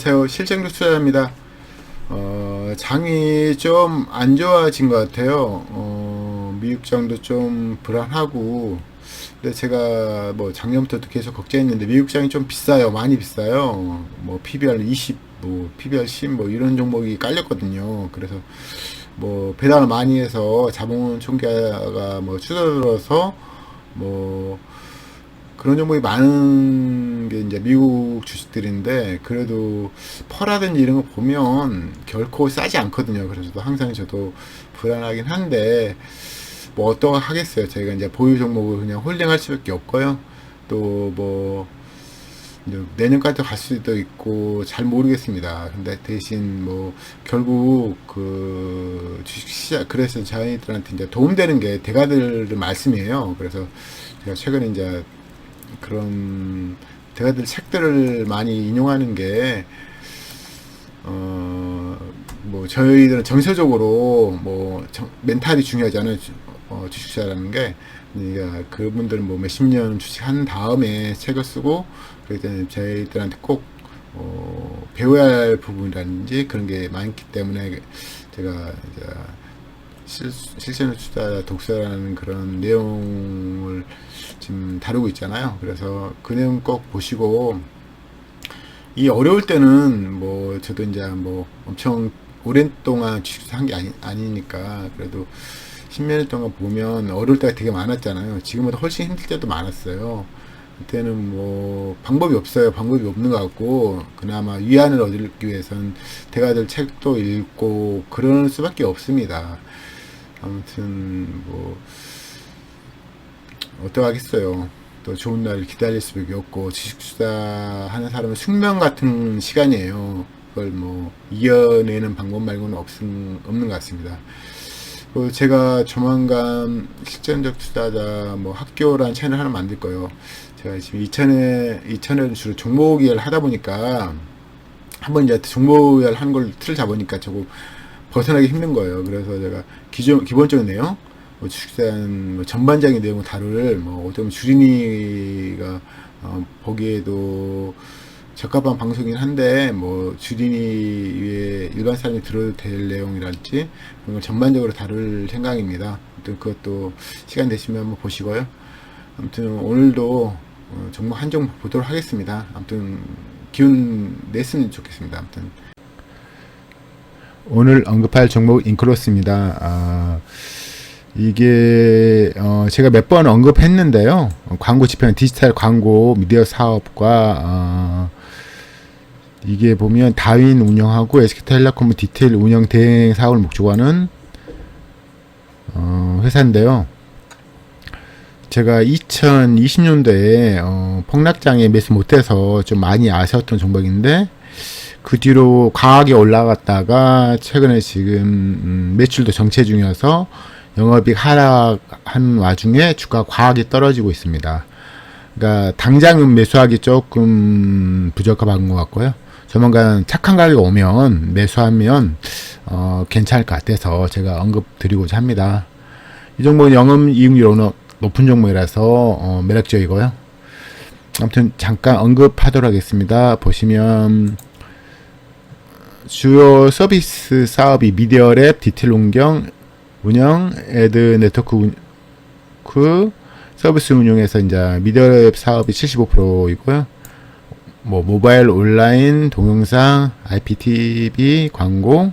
안녕하세요. 실생각 투자자입니다. 장이 좀 안 좋아진 것 같아요. 미국장도 좀 불안하고, 근데 제가 뭐 작년부터도 계속 걱정했는데 미국장이 좀 비싸요. 많이 비싸요. 뭐 PBR 20, 뭐 PBR 10, 뭐 이런 종목이 깔렸거든요. 그래서 뭐 배당을 많이 해서 자본 총계가 뭐 줄어들어서 뭐 그런 종목이 많은 게 이제 미국 주식들인데, 그래도 퍼라든지 이런 거 보면 결코 싸지 않거든요. 그래서 항상 저도 불안하긴 한데, 뭐 어떠 하겠어요. 저희가 이제 보유 종목을 그냥 홀딩할 수밖에 없고요. 또 뭐 내년까지 갈 수도 있고 잘 모르겠습니다. 근데 대신 뭐 결국 그 주식시장, 그래서 저희들한테 이제 도움되는 게 대가들 말씀이에요. 그래서 제가 최근에 이제 그런 대가들 책들을 많이 인용하는 게, 뭐 저희들은 정서적으로 뭐 멘탈이 중요하잖아요. 주식자라는 게. 그러니까 그분들은 뭐 몇십 년 주식한 다음에 책을 쓰고, 그래서 저희들한테 꼭 배워야 할 부분이라든지 그런 게 많기 때문에, 제가 이제 실전 투자 독서라는 그런 내용을 지금 다루고 있잖아요. 그래서 그 내용 꼭 보시고, 이 어려울 때는 뭐 저도 이제 뭐 엄청 오랜 동안 주식 한 게 아니니까, 그래도 10년 동안 보면 어려울 때가 되게 많았잖아요. 지금보다 훨씬 힘들 때도 많았어요. 그때는 뭐 방법이 없어요. 방법이 없는 것 같고, 그나마 위안을 얻기 위해선 대가들 책도 읽고 그럴 수밖에 없습니다. 아무튼 뭐 어떡하겠어요. 또 좋은 날 기다릴 수밖에 없고, 주식 투자하는 사람은 숙명 같은 시간이에요. 그걸 뭐 이겨내는 방법 말고는 없는 것 같습니다. 제가 조만간 실전적 투자자 뭐 학교란 채널 하나 만들 거예요. 제가 지금 2천에 주로 종목이열 하다 보니까, 한번 이제 종목이열 하는 걸 틀을 잡으니까 저거 벗어나기 힘든 거예요. 그래서 제가 기본적인 내용, 뭐 주식산 뭐 전반적인 내용을 다룰, 뭐 어쩌면 주린이가 보기에도 적합한 방송이긴 한데, 뭐 주린이 위에 일반 사람이 들어도 될 내용이랄지 그런 걸 전반적으로 다룰 생각입니다. 아무튼 그것도 시간 되시면 한번 보시고요. 아무튼 오늘도 종목 한 종목 보도록 하겠습니다. 아무튼 기운 냈으면 좋겠습니다. 아무튼 오늘 언급할 종목 인크로스입니다. 이게 제가 몇 번 언급했는데요. 광고 집행, 디지털 광고 미디어 사업과 이게 보면 다윈 운영하고 SK텔레콤 디테일 운영 대행 사업을 목적으로 하는 회사인데요. 제가 2020년도에 폭락장에 매수 못해서 좀 많이 아쉬웠던 종목인데, 그 뒤로 과하게 올라갔다가 최근에 지금 매출도 정체 중이어서 영업이익 하락한 와중에 주가 과하게 떨어지고 있습니다. 그러니까 당장은 매수하기 조금 부적합한 것 같고요. 조만간 착한 가격이 오면 매수하면 괜찮을 것 같아서 제가 언급 드리고자 합니다. 이 종목은 영업이익률이 높은 종목이라서 매력적이고요. 아무튼 잠깐 언급하도록 하겠습니다. 보시면 주요 서비스 사업이 미디어랩, 디테일 운영, 애드 네트워크 서비스 운영에서 이제 미디어랩 사업이 75%이고요. 뭐 모바일, 온라인, 동영상, IPTV 광고,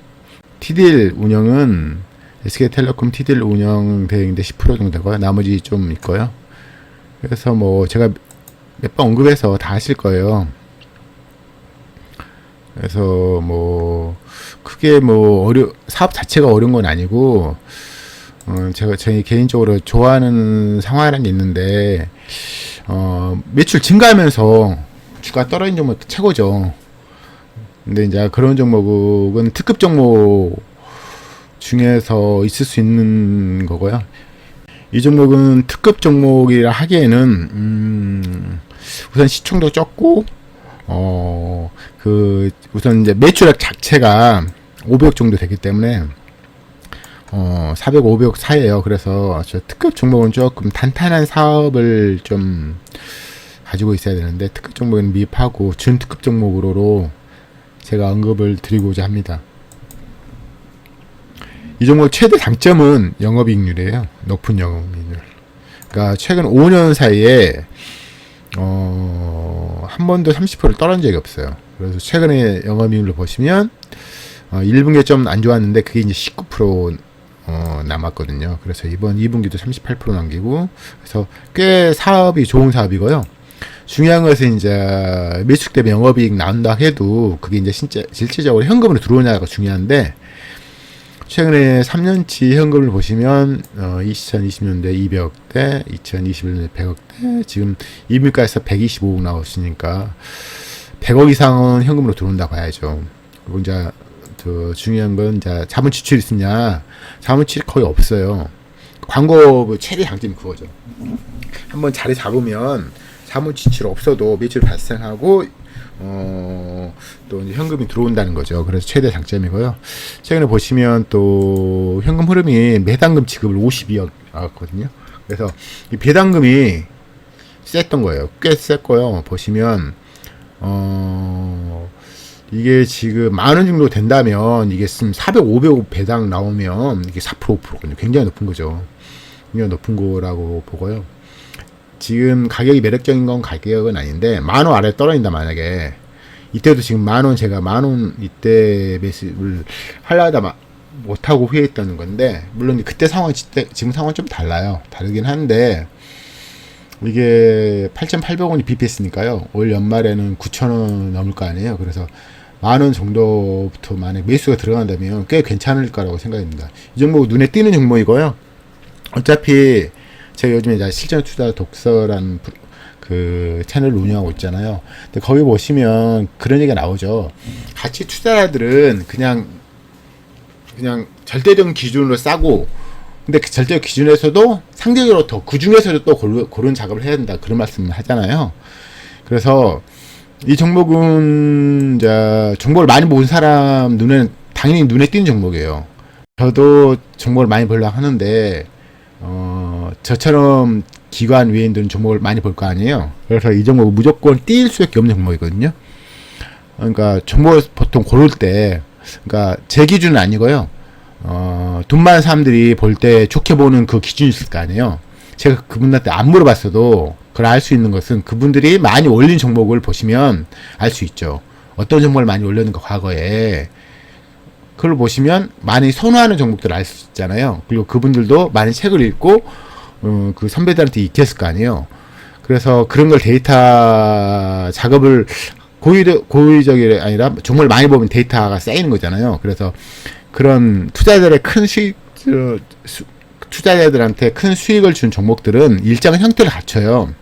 TDL 운영은 SK텔레콤 TDL 운영 대행인데 10% 정도 되고요. 나머지 좀 있고요. 그래서 뭐 제가 몇 번 언급해서 다 하실 거예요. 그래서 뭐 크게 뭐 사업 자체가 어려운 건 아니고, 제가 저희 개인적으로 좋아하는 상황이라는 게 있는데, 매출 증가하면서 주가 떨어진 종목 최고죠. 근데 이제 그런 종목은 특급 종목 중에서 있을 수 있는 거고요. 이 종목은 특급 종목이라 하기에는 우선 시총도 적고, 우선 이제 매출액 자체가 500억 정도 되기 때문에 400, 500억 사이에요. 그래서 저 특급 종목은 조금 탄탄한 사업을 좀 가지고 있어야 되는데, 특급 종목은 미흡하고 준특급 종목으로 제가 언급을 드리고자 합니다. 이 종목 최대 장점은 영업이익률이에요. 높은 영업이익률. 그러니까 최근 5년 사이에 한 번도 30%를 떨어진 적이 없어요. 그래서 최근에 영업이익률을 보시면 1분기에 좀 안 좋았는데 그게 이제 19% 남았거든요. 그래서 이번 2분기도 38% 남기고, 그래서 꽤 사업이 좋은 사업이고요. 중요한 것은 이제 매출 대비 영업이익 나온다 해도 그게 이제 실질적으로 현금으로 들어오냐가 중요한데, 최근에 3년치 현금을 보시면 2020년대 200억대, 2021년대 100억대, 지금 2분기에서 125억 나왔으니까 100억 이상은 현금으로 들어온다 봐야죠. 그리고 이제 중요한 건 이제 자본 지출이 있느냐, 자본 지출이 거의 없어요. 광고 최대 장점이 그거죠. 한번 자리 잡으면 자본 지출 없어도 매출 발생하고 또 이제 현금이 들어온다는 거죠. 그래서 최대 장점이고요. 최근에 보시면 또 현금 흐름이 매당금 지급을 52억 나왔거든요. 그래서 이 배당금이 셌던 거예요. 꽤 셌고요. 보시면 이게 지금 10,000원 정도 된다면 이게 400, 500억 배당 나오면 이게 4%, 5%거든요. 굉장히 높은 거죠. 굉장히 높은 거라고 보고요. 지금 가격이 매력적인 건 가격은 아닌데 10,000원 아래 떨어진다 만약에, 이때도 지금 10,000원, 제가 10,000원 이때 매수를 하려다 못하고 후회했다는 건데, 물론 그때 상황, 지금 상황은 좀 다르긴 한데, 이게 8,800원이 BPS니까요. 올 연말에는 9,000원 넘을 거 아니에요. 그래서 10,000원 정도부터 만약 매수가 들어간다면 꽤 괜찮을 거라고 생각합니다. 이 종목 눈에 띄는 종목이고요. 어차피 제가 요즘에 이제 실전 투자 독서라는 그 채널을 운영하고 있잖아요. 근데 거기 보시면 그런 얘기가 나오죠. 가치 투자자들은 그냥 절대적인 기준으로 싸고, 근데 그 절대적 기준에서도 상대적으로 더 그 중에서도 또 고른 작업을 해야 된다, 그런 말씀을 하잖아요. 그래서 이 종목은 이제 정보를 많이 본 사람 눈에는 당연히 눈에 띄는 종목이에요. 저도 정보를 많이 보려고 하는데 저처럼 기관 외인들은 종목을 많이 볼 거 아니에요. 그래서 이 종목은 무조건 뛸 수밖에 없는 종목이거든요. 그러니까 정보를 보통 고를 때, 그러니까 제 기준은 아니고요. 돈 많은 사람들이 볼 때 좋게 보는 그 기준이 있을 거 아니에요. 제가 그분한테 안 물어봤어도 그걸 알 수 있는 것은 그분들이 많이 올린 종목을 보시면 알 수 있죠. 어떤 종목을 많이 올렸는가 과거에. 그걸 보시면 많이 선호하는 종목들을 알 수 있잖아요. 그리고 그분들도 많이 책을 읽고 그 선배들한테 익혔을 거 아니에요. 그래서 그런 걸 데이터 작업을 고의적이 아니라 정말 많이 보면 데이터가 쌓이는 거잖아요. 그래서 그런 투자자들의 투자자들한테 큰 수익을 준 종목들은 일정한 형태를 갖춰요.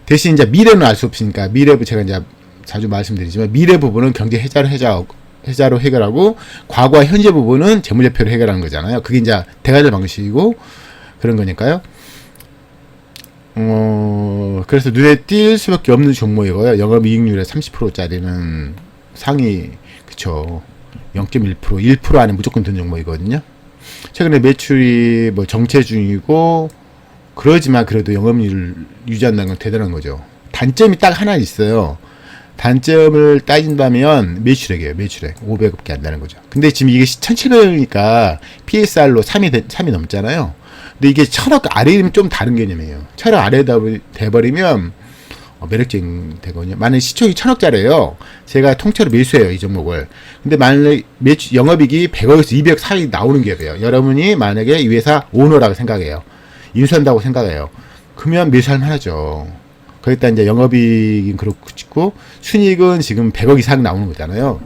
대신 이제 미래는 알 수 없으니까, 미래 제가 이제 자주 말씀드리지만 미래 부분은 경제 해자로 해결하고, 과거와 현재 부분은 재무제표로 해결하는 거잖아요. 그게 이제 대가들 방식이고 그런 거니까요. 그래서 눈에 띌 수밖에 없는 종목이고요. 영업이익률의 30%짜리는 상위, 그쵸. 0.1%, 1% 안에 무조건 드는 종목이거든요. 최근에 매출이 뭐 정체 중이고 그러지만 그래도 영업이익을 유지한다는 건 대단한 거죠. 단점이 딱 하나 있어요. 단점을 따진다면 매출액이에요. 매출액 500억밖에 안 나는 거죠. 근데 지금 이게 1,700억이니까 PSR로 3이 넘잖아요. 근데 이게 1,000억 아래이면 좀 다른 개념이에요. 1,000억 아래 돼버리면 매력적인 되거든요. 만약에 시총이 1,000억짜리예요. 제가 통째로 매수해요, 이 종목을. 근데 만약에 영업이익이 100억에서 200억 사이 나오는 기업이에요. 여러분이 만약에 이 회사 오너라고 생각해요. 인수한다고 생각해요. 그러면 매수할 만하죠. 거기다 이제 영업이익은 그렇고 찍고, 순이익은 지금 100억 이상 나오는 거잖아요.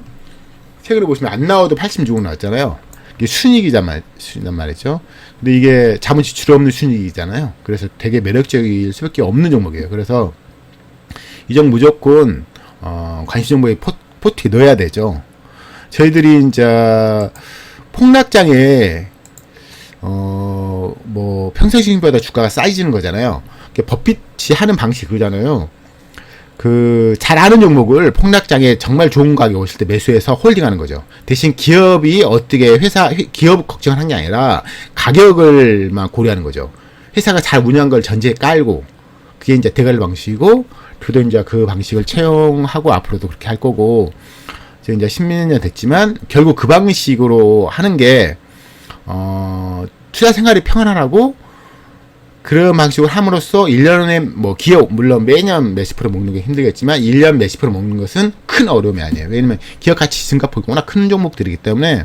최근에 보시면 안 나와도 86억 나왔잖아요. 이게 순이익이란 말이죠. 근데 이게 자본 지출 없는 순이익이잖아요. 그래서 되게 매력적일 수밖에 없는 종목이에요. 그래서 이 종목 무조건 관심 정보에 포트에 넣어야 되죠. 저희들이 이제 폭락장에 뭐 평상시보다 주가가 싸지는 거잖아요. 버핏이 하는 방식이 그거잖아요. 그 잘 아는 종목을 폭락장에 정말 좋은 가격에 오실 때 매수해서 홀딩하는 거죠. 대신 기업이 어떻게 기업 걱정을 한 게 아니라 가격을만 고려하는 거죠. 회사가 잘 운영한 걸 전제에 깔고, 그게 이제 대가리 방식이고, 저도 이제 그 방식을 채용하고 앞으로도 그렇게 할 거고, 이제 10몇 년 됐지만, 결국 그 방식으로 하는 게, 투자 생활이 평안하고, 그런 방식으로 함으로써 1년에 뭐 기업, 물론 매년 몇십 프로 먹는 게 힘들겠지만, 1년 몇십 프로 먹는 것은 큰 어려움이 아니에요. 왜냐면 기업 가치 증가폭이 워낙 큰 종목들이기 때문에,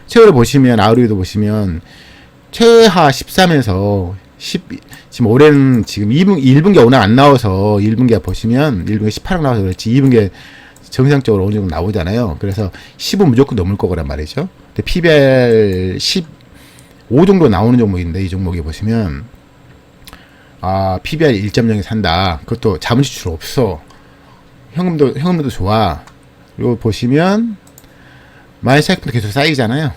최근에 보시면, 아우리도 보시면, 최하 13에서 10, 지금 올해는 지금 1분기 오늘 안 나와서 1분기에 보시면 1분기 18억 나와서 그렇지 2분기에 정상적으로 어느 정도 나오잖아요. 그래서 10은 무조건 넘을 거란 말이죠. 근데 PBR 15 정도 나오는 종목인데 이 종목에 보시면 PBR 1.0에 산다. 그것도 자본 지출 없어. 현금도 좋아. 그리고 보시면 마이너스액도 계속 쌓이잖아요.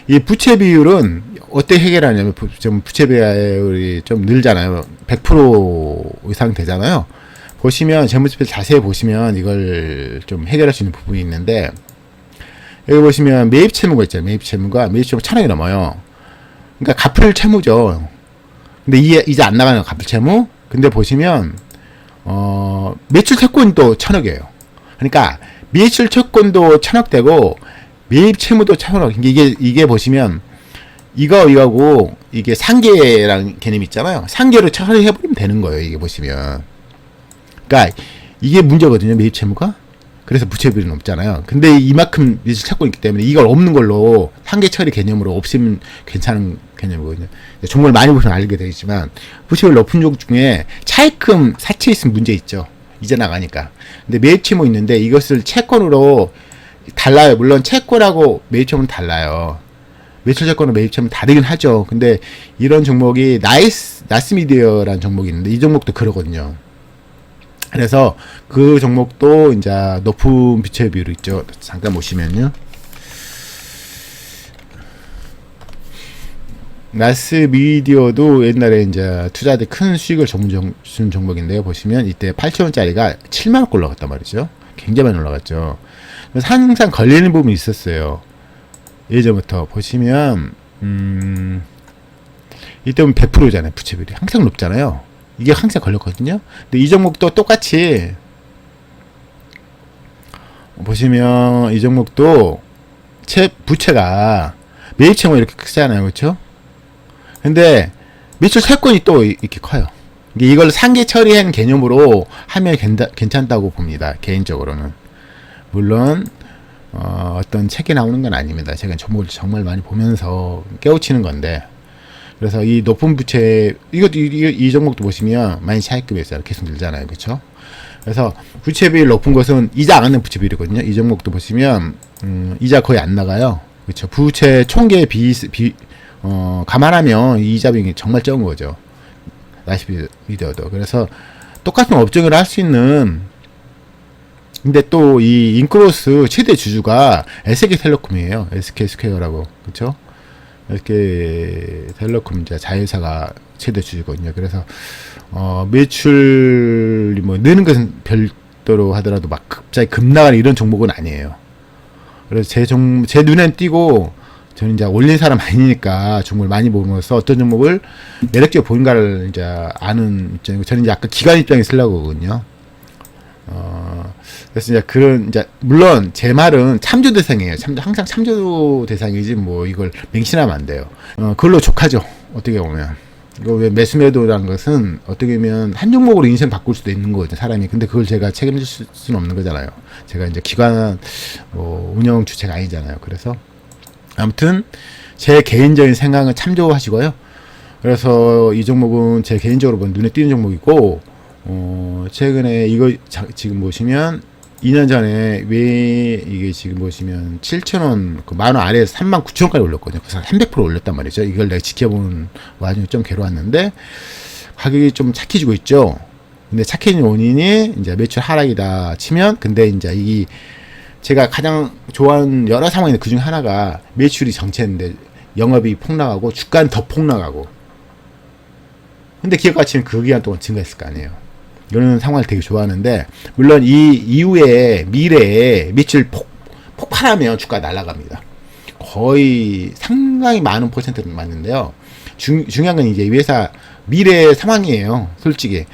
이 부채 비율은 어떻게 해결하냐면 좀 부채 비율이 좀 늘잖아요. 100% 이상 되잖아요. 보시면 재무제표 자세히 보시면 이걸 좀 해결할 수 있는 부분이 있는데 여기 보시면 매입 채무가 있잖아요. 매입 채무가 1,000원이 넘어요. 그러니까 갚을 채무죠. 근데 이제 안 나가는 갚을 채무. 근데 보시면 매출 채권도 1,000억이에요. 그러니까 매출 채권도 1,000억 되고 매입 채무도 1,000억. 이게 보시면 이거고 이게 상계라는 개념이 있잖아요. 상계로 처리해버리면 되는 거예요. 이게 보시면. 그러니까 이게 문제거든요. 매입 채무가. 그래서 부채 비율이 높잖아요. 근데 이만큼 매출 채권이 있기 때문에 이걸 없는 걸로 상계 처리 개념으로 없으면 괜찮은 개념이거든요. 정말 많이 보시면 알게 되겠지만 부채 비율 높은 종 중에 차입금 사채 있으면 문제 있죠. 이제 나가니까. 근데 매입 채무 있는데 이것을 채권으로 달라요. 물론 채권하고 매입 채무는 달라요. 매출 채권은 매입 채무는 다르긴 하죠. 근데 이런 종목이 나스미디어라는 종목이 있는데 이 종목도 그러거든요. 그래서 그 종목도 이제 높은 부채 비율이 있죠. 잠깐 보시면요. 나스미디어도 옛날에 이제 투자들 큰 수익을 준 종목인데요. 보시면 이때 8,000원짜리가 7만원 올라갔단 말이죠. 굉장히 많이 올라갔죠. 그래서 항상 걸리는 부분이 있었어요. 예전부터 보시면 이때는 100%잖아요. 부채 비율이 항상 높잖아요. 이게 항상 걸렸거든요. 근데 이 종목도 똑같이 보시면 이 종목도 부채가 매입 채무 이렇게 크잖아요. 그렇죠? 근데 매출 채권이 또 이렇게 커요. 이걸 상계 처리한 개념으로 하면 괜찮다고 봅니다. 개인적으로는. 물론 어떤 책이 나오는 건 아닙니다. 제가 종목을 정말 많이 보면서 깨우치는 건데, 그래서 이 높은 부채, 이 종목도 보시면 많이 차익급이었어요. 계속 늘잖아요. 그렇죠? 그래서 부채 비율 높은 것은 이자 안 받는 부채 비율이거든요. 이 종목도 보시면 이자 거의 안 나가요. 그렇죠? 부채 총계 감안하면 이 이자 비용이 정말 적은 거죠. 나스미디어도. 그래서 똑같은 업종을 할 수 있는, 근데 또 이 인크로스 최대 주주가 SK텔레콤이에요. SK스퀘어라고. 그쵸? SK텔레콤 이제 자회사가 최대 주주거든요. 그래서 매출이 뭐 느는 것은 별도로 하더라도 막 갑자기 급나가는 이런 종목은 아니에요. 그래서 제 눈엔 띄고 저는 이제 올린 사람 아니니까 종목을 많이 보면서 어떤 종목을 매력적으로 보인가를 이제 아는 입장이고, 저는 이제 아까 기관 입장에 쓰려고 하거든요. 그래서 이제 물론 제 말은 참조 대상이에요. 항상 참조 대상이지 뭐 이걸 맹신하면 안 돼요. 그걸로 족하죠. 어떻게 보면. 이거 왜 매수매도라는 것은 어떻게 보면 한 종목으로 인생 바꿀 수도 있는 거거든요, 사람이. 근데 그걸 제가 책임질 수는 없는 거잖아요. 제가 이제 기관 운영 주체가 아니잖아요. 그래서 아무튼 제 개인적인 생각은 참조하시고요. 그래서 이 종목은 제 개인적으로 눈에 띄는 종목이고, 최근에 이거 지금 보시면 2년 전에 왜 이게 지금 보시면 7,000원, 그 만원 아래에서 39,000원까지 올렸거든요. 그래서 300% 올렸단 말이죠. 이걸 내가 지켜보는 와중에 좀 괴로웠는데 가격이 좀 착해지고 있죠. 근데 착해진 원인이 이제 매출 하락이다 치면, 근데 이제 제가 가장 좋아하는 여러 상황인데 그 중에 하나가 매출이 정체인데 영업이 폭락하고 주가는 더 폭락하고, 근데 기업 가치는 그 기간 동안 증가했을 거 아니에요. 이런 상황을 되게 좋아하는데, 물론 이 이후에 미래에 매출 폭발하면 주가가 날아갑니다. 거의 상당히 많은 퍼센트는 맞는데요. 중요한 건 이제 이 회사 미래 상황이에요. 솔직히.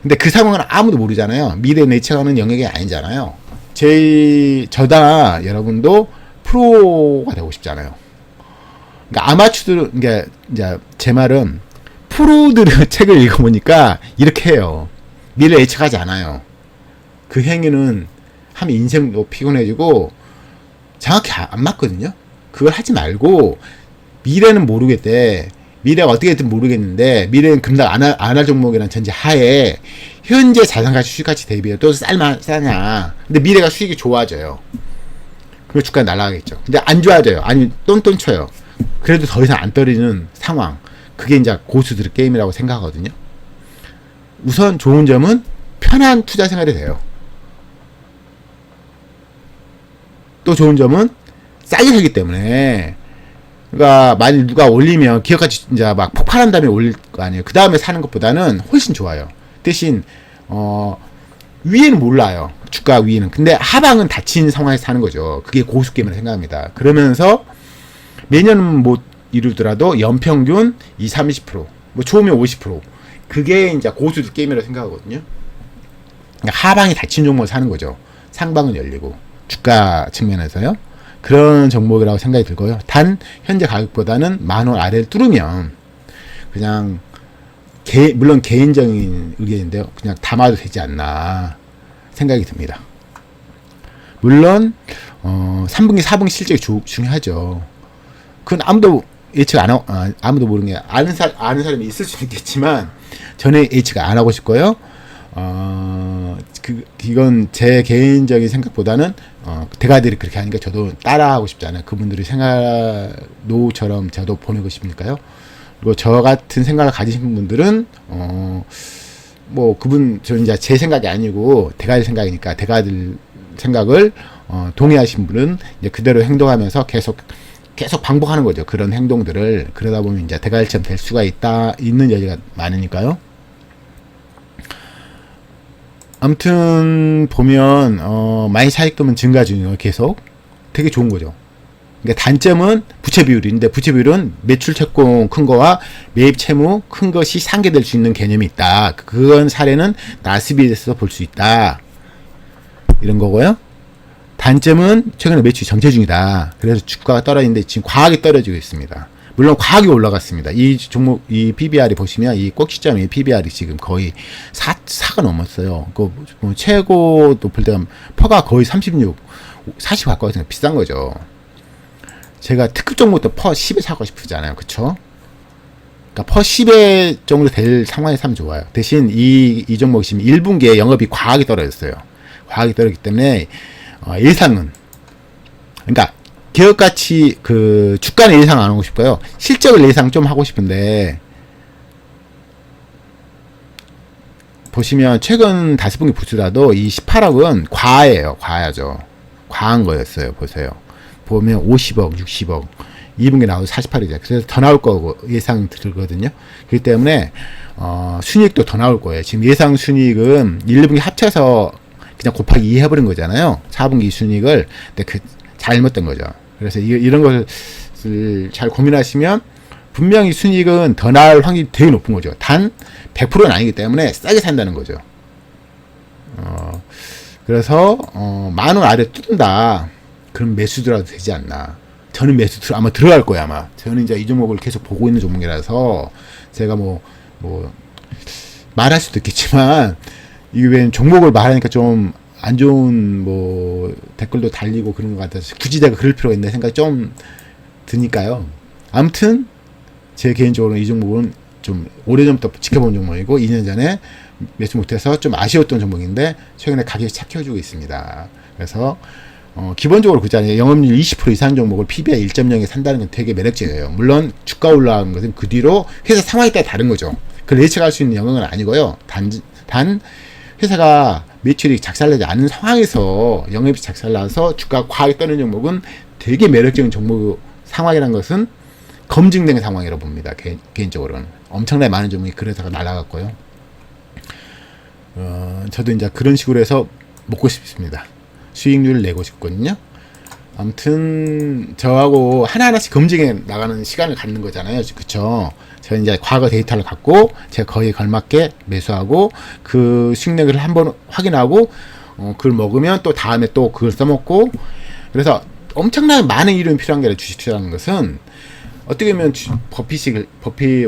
근데 그 상황은 아무도 모르잖아요. 미래는 예측하는 영역이 아니잖아요. 저다 여러분도 프로가 되고 싶잖아요. 그러니까 아마추어들, 그러니까 이제 제 말은 프로들의 책을 읽어보니까 이렇게 해요. 미래 예측하지 않아요. 그 행위는 하면 인생도 피곤해지고 정확히 안 맞거든요. 그걸 하지 말고 미래는 모르겠대. 미래가 어떻게 될지 모르겠는데 미래는 금방 안 할 종목이라는 전제 하에 현재 자산가치 수익가치 대비해 또 싸냐. 근데 미래가 수익이 좋아져요. 그럼 주가 날아가겠죠. 근데 안 좋아져요. 아니 똔똔 쳐요. 그래도 더 이상 안 떨어지는 상황. 그게 이제 고수들의 게임이라고 생각하거든요. 우선 좋은 점은 편한 투자 생활이 돼요. 또 좋은 점은 싸게 사기 때문에, 그러니까 만약 누가 올리면 기업가치 이제 막 폭발한 다음에 올릴 거 아니에요. 그 다음에 사는 것보다는 훨씬 좋아요. 대신 위에는 몰라요. 주가 위에는. 근데 하방은 닫힌 상황에서 사는 거죠. 그게 고수 게임이라고 생각합니다. 그러면서 매년은 못 이루더라도 연평균 20-30%, 뭐 좋으면 50%. 그게 이제 고수들 게임이라고 생각하거든요. 그러니까 하방이 닫힌 종목을 사는 거죠. 상방은 열리고. 주가 측면에서요. 그런 종목이라고 생각이 들고요. 단 현재 가격보다는 10,000원 아래를 뚫으면 그냥 물론 개인적인 의견인데요. 그냥 담아도 되지 않나 생각이 듭니다. 물론 3분기 4분기 실적이 중요하죠. 그건 아무도 예측 안 하고 아무도 모르는 게 아는 사람이 있을 수 있겠지만 저는 예측 안 하고 싶고요. 이건 제 개인적인 생각보다는 대가들이 그렇게 하니까 저도 따라하고 싶지 않아요. 그분들이 생각 노후처럼 저도 보내고 싶으니까요. 그리고 저 같은 생각을 가지신 분들은 뭐 저는 이제 제 생각이 아니고 대가들 생각이니까 대가들 생각을 동의하신 분은 이제 그대로 행동하면서 계속 반복하는 거죠. 그런 행동들을. 그러다 보면 이제 대가들처럼 될 수가 있는 여지가 많으니까요. 아무튼 보면 많이 차익도면 증가 중이에요. 계속 되게 좋은 거죠. 그러니까 단점은 부채 비율인데 부채 비율은 매출 채권 큰 거와 매입 채무 큰 것이 상계될 수 있는 개념이 있다. 그건 사례는 나스비에서 볼 수 있다. 이런 거고요. 단점은 최근에 매출이 정체 중이다. 그래서 주가가 떨어지는데 지금 과하게 떨어지고 있습니다. 물론 과하게 올라갔습니다. 이 종목, 이 PBR이 보시면 이 꼭 시점이 PBR이 지금 거의 4가 넘었어요. 최고 높을 때가 퍼가 거의 36, 40 가까이 생각 비싼 거죠. 제가 특급 종목도 퍼 10에 사고 싶으잖아요. 그쵸? 그러니까 퍼 10에 정도 될 상황에 사면 좋아요. 대신 이 종목이 지금 1분기에 영업이 과하게 떨어졌어요. 과하게 떨어졌기 때문에 예상은, 그러니까 기업가치 주가는 예상 안 하고 싶고요. 실적을 예상 좀 하고 싶은데 보시면 최근 5분기 보시더라도 이 18억은 과하죠. 과한 거였어요. 보세요. 보면 50억, 60억 2분기 나와도 48이죠. 그래서 더 나올 거고 예상 들거든요. 그렇기 때문에 순이익도 더 나올 거예요. 지금 예상 순이익은 1분기 합쳐서 그냥 곱하기 2 해버린 거잖아요. 4분기 순이익을. 근데 잘못된 거죠. 그래서 이런 것을 잘 고민하시면 분명히 순이익은 더 나을 확률이 되게 높은 거죠. 단 100%는 아니기 때문에 싸게 산다는 거죠. 그래서 10,000원 아래 뚫는다. 그럼 매수들어도 되지 않나. 저는 매수 아마 들어갈 거예요. 아마 저는 이제 이 종목을 계속 보고 있는 종목이라서 제가 뭐 말할 수도 있겠지만 이게 왜 종목을 말하니까 좀 안 좋은 댓글도 달리고 그런 것 같아서 굳이 내가 그럴 필요가 있나 생각이 좀 드니까요. 아무튼 제 개인적으로는 이 종목은 좀 오래전부터 지켜본 종목이고 2년 전에 매수 못해서 좀 아쉬웠던 종목인데 최근에 가격이 착혀주고 있습니다. 그래서 기본적으로 그잖아요. 영업률 20% 이상 종목을 PBR 1.0에 산다는 건 되게 매력적이에요. 물론 주가 올라간 것은 그 뒤로 회사 상황에 따라 다른 거죠. 그걸 예측할 수 있는 영역은 아니고요. 단 회사가 매출이 작살나지 않은 상황에서 영업이 작살나서 주가가 과하게 떠는 종목은 되게 매력적인 종목 상황이라는 것은 검증된 상황이라고 봅니다. 개인적으로는 엄청나게 많은 종목이 그래서 날아갔고요. 저도 이제 그런 식으로 해서 먹고 싶습니다. 수익률을 내고 싶거든요. 아무튼 저하고 하나하나씩 검증해 나가는 시간을 갖는 거잖아요. 그쵸? 제가 이제 과거 데이터를 갖고 제가 거기에 걸맞게 매수하고 그 수익률을 한번 확인하고 그걸 먹으면 또 다음에 또 그걸 써먹고, 그래서 엄청나게 많은 이름이 필요한 게 아니라 주식 투자라는 것은 어떻게 보면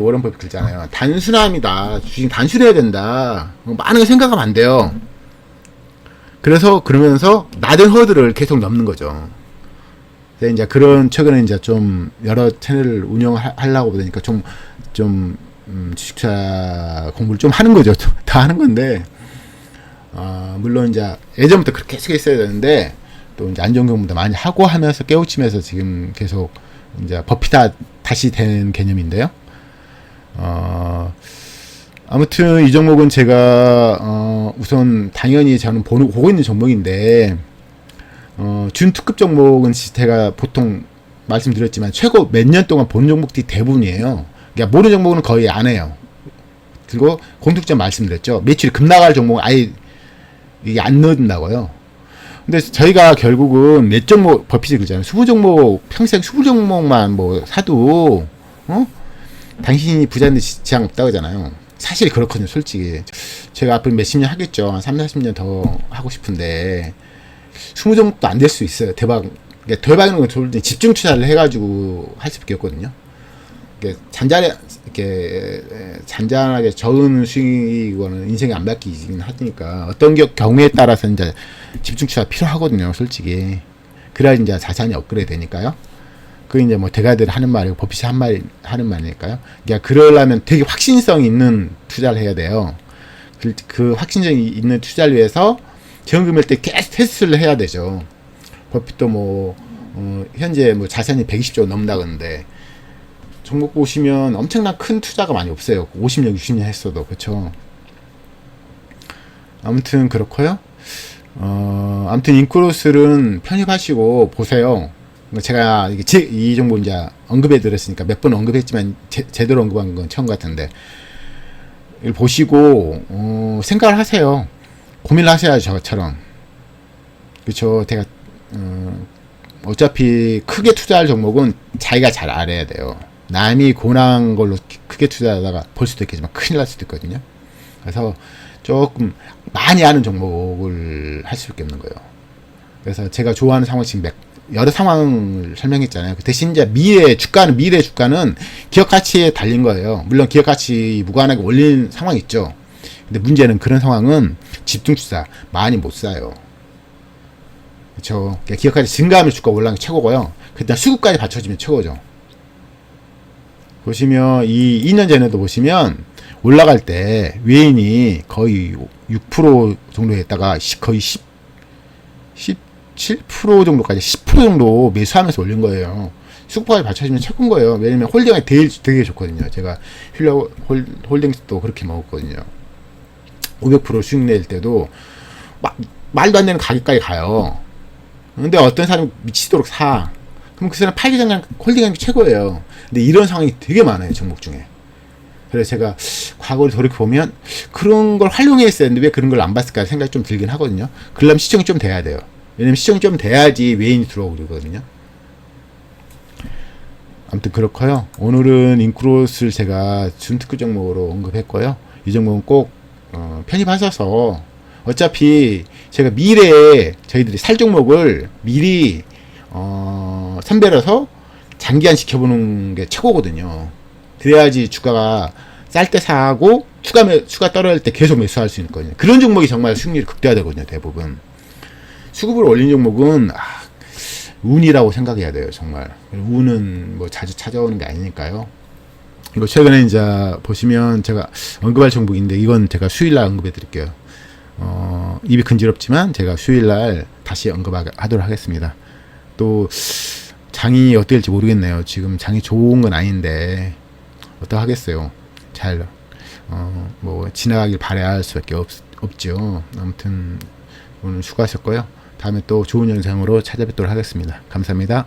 워런 버핏 그러잖아요. 단순함이다. 주식 단순해야 된다. 많은 걸 생각하면 안 돼요. 그래서 그러면서 낮은 허들을 계속 넘는 거죠. 이제 그런 최근에 이제 좀 여러 채널을 운영하려고 보니까 주식투자 공부를 좀 하는 거죠. 다 하는 건데, 물론 이제 예전부터 그렇게 계속 했어야 되는데, 또 이제 안전 공부도 많이 하고 하면서 깨우치면서 지금 계속 이제 버핏다 다시 된 개념인데요. 아무튼 이 종목은 제가 우선 당연히 저는 보고 있는 종목인데, 준특급 종목은 제가 보통 말씀드렸지만 최고 몇 년 동안 보는 종목들이 대부분이에요. 그러니까 모르는 종목은 거의 안 해요. 그리고 공통점 말씀드렸죠. 매출이 급나갈 종목은 아예 이게 안 넣는다고요. 근데 저희가 결국은 몇 종목 버핏이 그러잖아요. 20종목 평생 20종목만 뭐 사도 당신이 부자인데 지장 없다고 하잖아요. 사실 그렇거든요. 솔직히 제가 앞으로 몇십 년 하겠죠. 한 30-40년 더 하고 싶은데 20종목도 안 될 수 있어요. 대박이는 건 집중 투자를 해가지고 할 수밖에 없거든요. 잔잔하게 적은 수익이고는 인생이 안 바뀌긴 하니까 어떤 경우에 따라서 이제 집중 투자가 필요하거든요. 솔직히 그래야 이제 자산이 업그레이드 되니까요. 그 이제 뭐 대가들 하는 말이고 버핏이 하는 말이니까요. 그러니까 그러려면 되게 확신성 있는 투자를 해야 돼요. 그 확신성이 있는 투자를 위해서 정금일 때 계속 테스트를 해야 되죠. 버핏도 현재 자산이 120조 넘는다 그러는데 종목 보시면 엄청난 큰 투자가 많이 없어요. 50년, 60년 했어도. 그렇죠. 아무튼 그렇고요. 아무튼 인크로스는 편입하시고 보세요. 제가 이 정도 이제 언급해 드렸으니까 몇 번 언급했지만 제대로 언급한 건 처음 같은데, 이걸 보시고 생각을 하세요. 고민을 하셔야죠. 저처럼. 그렇죠. 제가 어차피 크게 투자할 종목은 자기가 잘 알아야 돼요. 남이 권한 걸로 크게 투자하다가 볼 수도 있겠지만 큰일 날 수도 있거든요. 그래서 조금 많이 아는 종목을 할 수밖에 없는 거예요. 그래서 제가 좋아하는 상황 지금 여러 상황을 설명했잖아요. 대신 이제 미래 주가는 기업 가치에 달린 거예요. 물론 기업 가치 무관하게 올린 상황이 있죠. 근데 문제는 그런 상황은 집중 투자 많이 못 사요. 그렇죠. 기업 가치 증가하면 주가 올라가는 게 최고고요. 그다음 수급까지 받쳐지면 최고죠. 보시면 이 2년 전에도 보시면 올라갈 때 외인이 거의 6% 정도 했다가 거의 17% 정도까지 10% 정도 매수하면서 올린 거예요. 수급까지 받쳐지면 최고인 거예요. 왜냐면 홀딩이 되게 좋거든요. 제가 홀딩도 그렇게 먹었거든요. 500% 수익 낼 때도 말도 안 되는 가격까지 가요. 근데 어떤 사람이 미치도록 사. 그럼 그 사람 팔기 전에 홀딩하는 게 최고예요. 근데 이런 상황이 되게 많아요. 종목 중에. 그래서 제가 과거를 돌이켜보면 그런 걸 활용했어야 했는데 왜 그런 걸 안 봤을까 생각이 좀 들긴 하거든요. 그러려면 시청이 좀 돼야 돼요. 왜냐면 시청이 좀 돼야지 외인이 들어오고 그러거든요. 아무튼 그렇고요. 오늘은 인크로스를 제가 준특급 종목으로 언급했고요. 이 종목은 꼭 편입하셔서 어차피 제가 미래에 저희들이 살 종목을 미리 선별해서 장기간 지켜보는 게 최고거든요. 그래야지 주가가 쌀 때 사고 추가 떨어질 때 계속 매수할 수 있거든요. 그런 종목이 정말 수익률이 극대화되거든요. 대부분 수급을 올린 종목은 운이라고 생각해야 돼요. 정말 운은 자주 찾아오는 게 아니니까요. 이거 최근에 이제 보시면 제가 언급할 종목인데 이건 제가 수요일날 언급해 드릴게요. 입이 근지럽지만 제가 수요일날 다시 언급하도록 하겠습니다. 또 장이 어떻게 될지 모르겠네요. 지금 장이 좋은 건 아닌데 어떡하겠어요. 잘 지나가길 바라야 할 수밖에 없죠. 아무튼 오늘 수고하셨고요. 다음에 또 좋은 영상으로 찾아뵙도록 하겠습니다. 감사합니다.